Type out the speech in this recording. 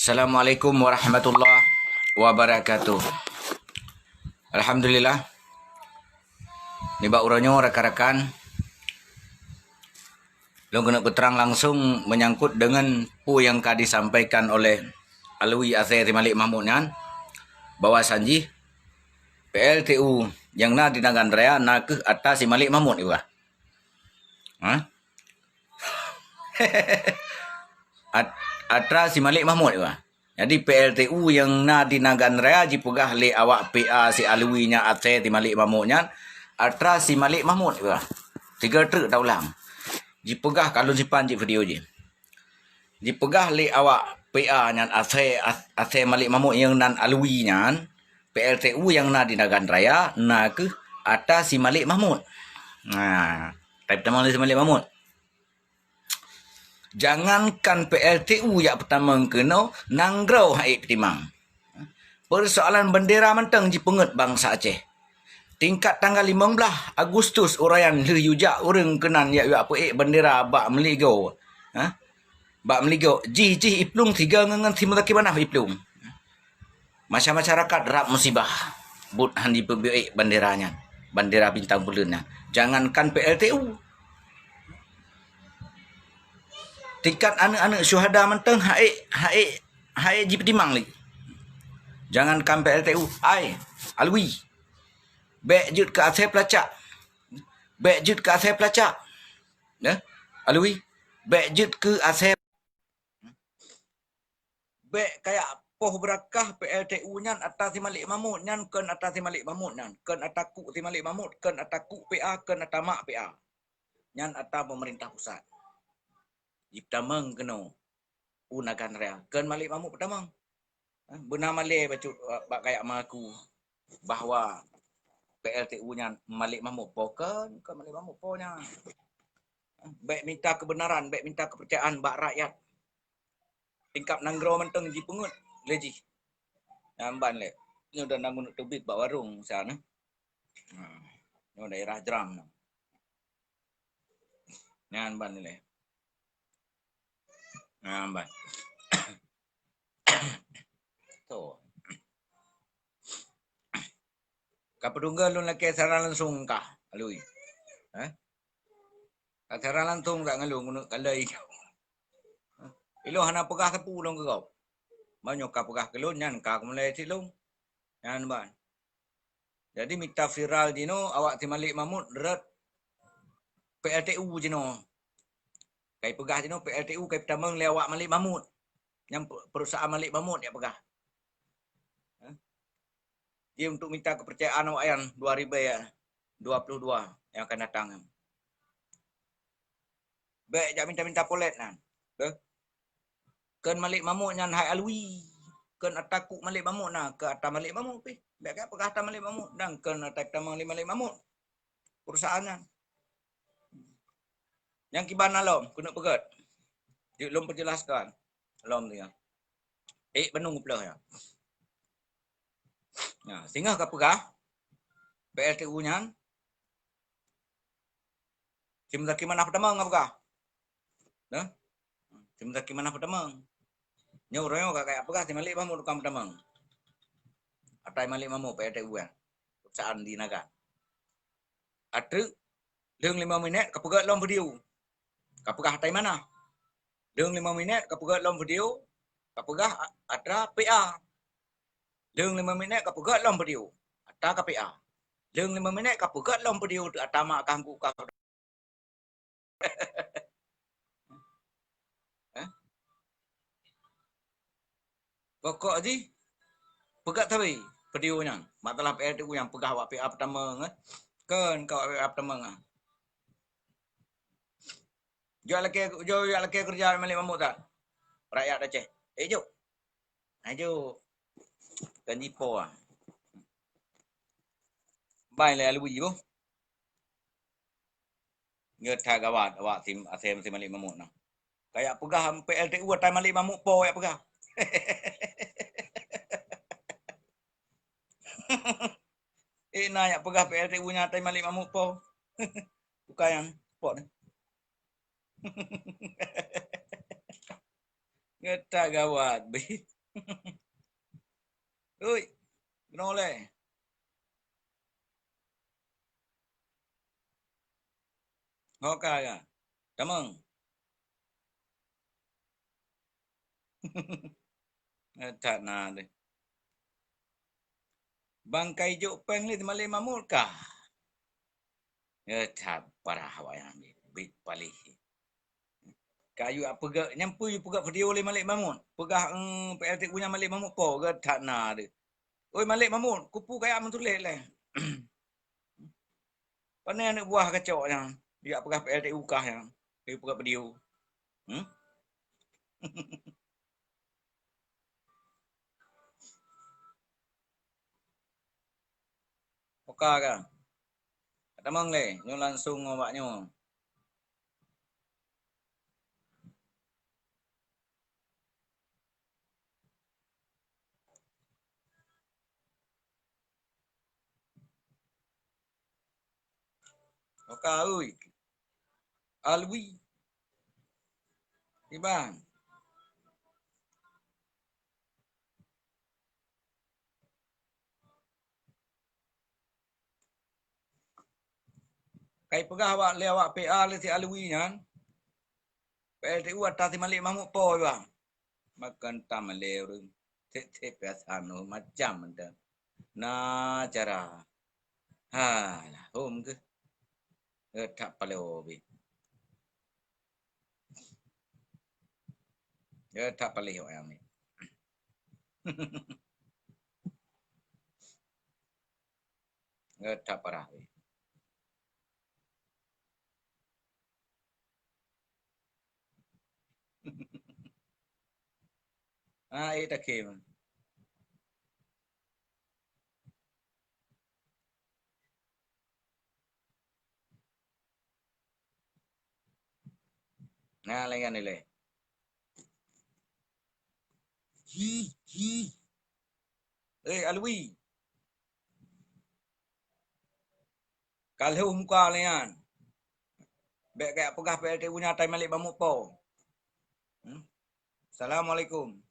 Assalamualaikum warahmatullahi wabarakatuh. Alhamdulillah. Ni bak uranyo rakan-rakan. Long kena berterang langsung menyangkut dengan pu yang kadi disampaikan oleh Alwi Azhar Malik Mahmud nyan bahwa sanji PLTU yang na di Nagan Raya na ke atas si Malik Mahmud juga. Atra si Malik Mahmud juga. Jadi PLTU yang na di Nagan Raya jipegah le awak PA si Alwi nya Azhar Malik Mahmud nyan atra si Malik Mahmud juga. 3 truk dah ulang. Jipegah kalau simpan je video je. Jipegah le awak PA nyan Azhar Malik Mahmud yang nan Alwi nyan PLTU yang na di Nagan Raya na ke atas si Malik Mahmud. Nah, type tamang si Malik Mahmud. Jangankan PLTU yang pertama kena nanggrau hai petimang. Persoalan bendera mentang ji penget bangsa Aceh. Tingkat tanggal 15 Agustus urayan hujak orang kenan ya apa bendera bak meligo. Bak meligo ji iplung 3 ngangan timulaki mana iplung. Masyarakat rap musibah but handi pebiik benderanya. Bendera bintang bulannya. Jangankan PLTU. Tingkat anak-anak syuhada mentang hai ji petimang lagi. Jangankan PLTU, Alwi. Bek jut ke Azhar pelacak. Bek jut ke Azhar pelacak. Ya? Alwi, bek jut ke Azhar. Bek kayak poh berakah PLTU nyan atas si Malik Mahmud nyan ken atas si Malik Mahmud nyan ken ataku si Malik Mahmud ken ataku PA ken atamak PA. Nyan atas pemerintah pusat. Pertamang kena Nagan Raya. Ken Malik Mahmud pertamang. Benar Malik baca bak kayak maku bahawa PLTU nya Malik Mahmud pokan ke Malik Mahmud ponya. Baik minta kebenaran, baik minta kepercayaan bak rakyat. Tingkap nanggro menteng ji pengut leji. Namban le. Ni udah nangun tebit bak warung sana. Ni daerah Jeram. Namban le. Namban. Tu. Kapedunggal lu laki secara langsung kah, Alwi? Secara langsung kah ngalu ngunu kalai. Ilo hana pegah kepu long kau. Banyak ka pegah kelun nyan ka mulai silung. Nyan ban. Jadi minta viral dino awak ti Malik Mahmud ret PLTU dino. Kai pegah dino PLTU kai pertama le awak Malik Mahmud. Yang perusahaan Malik Mahmud ya pegah. Dia untuk minta kepercayaan awak yang 2022 yang akan datang. Baik jak minta-minta polet nan. Ken Malik Mahmud nyan hai Alwi. Ken ataku Malik Mahmud na ke atas Malik Mahmud pi. Baik kan pegah atas Malik Mahmud dan ken atas tamang Malik Mahmud. Perusahaannya. Yang kibana lom kena pegat. Dia lom perjelaskan. Lom dia. Benung pelah ya. Nah, sehingga ke pegah PLTU nya Simzaki mana pertama ngapakah? Nah. Simzaki mana pertama? Nyorong kayak apakah si Malik Mahmud kam pertama? Atai Malik Mahmud PLTU kan. Perusahaan di Naga. Ada deung 5 minit kepegat lom video. Kapegah atai mana? Deung 5 minit kepegat lom video. Kapegah atra PA. Deung 5 minit kepegat lom video. Atra KPA. Deung 5 minit kepegat lom video atama kangku ka. Pokok ji pegat tapi videonya. Matalah PLTU yang pegah awak PA pertama kan kau PA pertama. Jual laki kerja Malik Mahmud tak? Rakyat Aceh. Jom. Ayo. Kan jipo ah. Bai le Alwi bo. Ngetah gawat awak tim ASEM si Malik Mahmud nah. Kayak pegah PLTU atai Malik Mahmud po ya pegah. Nak pegah PLTU nya atai Malik Mahmud po. Bukan yang po ni. Ngetah gawat. Ui, kenole. Hoka ya. Tamang. Tak na deh. Bangkai juk peng ni malik mamut kah? Tak parah wayang ni. Big palih. Kayu apa gak nyampu you pegak video le malik mamut. Pegah PLT punya malik mamut po ke tak na deh. Oi malik mamut, kupu kayak mentulik le. Pana nak buah kacau yang. Dia pegah PLTU kah yang. Dia pegah video. Hmm? Oka kah? Tamang le, nyo langsung awaknyo. Oka oi. Alwi. Ibang. Kai pegah awak le awak PA le si Alwi kan. PLTU atas si malik mamuk po bang. Makan tam le urang. Tek biasano macam dah. Na cara. Ha lah hom ke. Tak pale obi. Tak pale yang ni. Tak parah. Tak kim. Lengan ni le. Alwi. Kalau muka lengan. Baik kayak pegah PLT punya time malik bamuk po. Assalamualaikum.